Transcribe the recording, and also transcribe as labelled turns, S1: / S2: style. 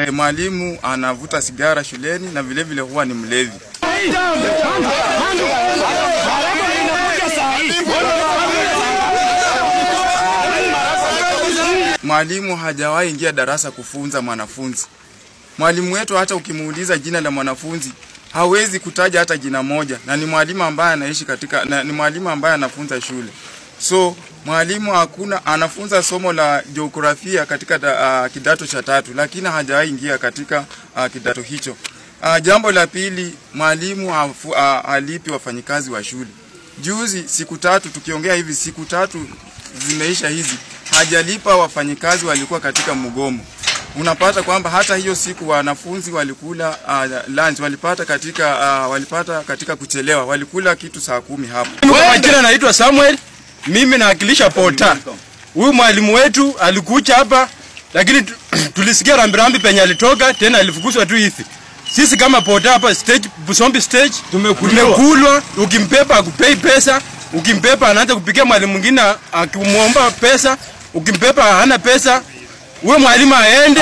S1: Mwalimu anavuta sigara shuleni na vile vile huwa ni mlevi. Mwalimu hajawahi ingia darasa kufunza mwanafunzi. Mwalimu wetu hata ukimuuliza jina la mwanafunzi hawezi kutaja hata jina moja, na ni mwalimu ambaye anaishi ni mwalimu ambaye anafunza shule. So mwalimu anafunza somo la jiografia katika kidato cha 3, lakini hajawahi ingia katika kidato hicho. Jambo la pili, mwalimu halipi wafanyikazi wa shule. Juzi siku 3 tukiongea hivi, siku 3 zimeisha hizi, hajalipa wafanyikazi, walikuwa katika mgomo. Unapata kwamba hata hiyo siku wanafunzi walikula lunch, walipata katika kuchelewa, walikula kitu saa 10 hapo.
S2: Majina naitwa Samuel, mimi naakilisha Pota. Huyu mwalimu wetu alikuja hapa, lakini tulisikia rambirambi penye alitoka, tena alifukuzwa tu hivi. Sisi kama Pota hapa stage, Busombi stage, tumekulwa. Ukimpepa akupei pesa, ukimpepa anaanza kupikia mwalimu mwingine akimuomba pesa, ukimpepa hana pesa. Wewe mwalimu aende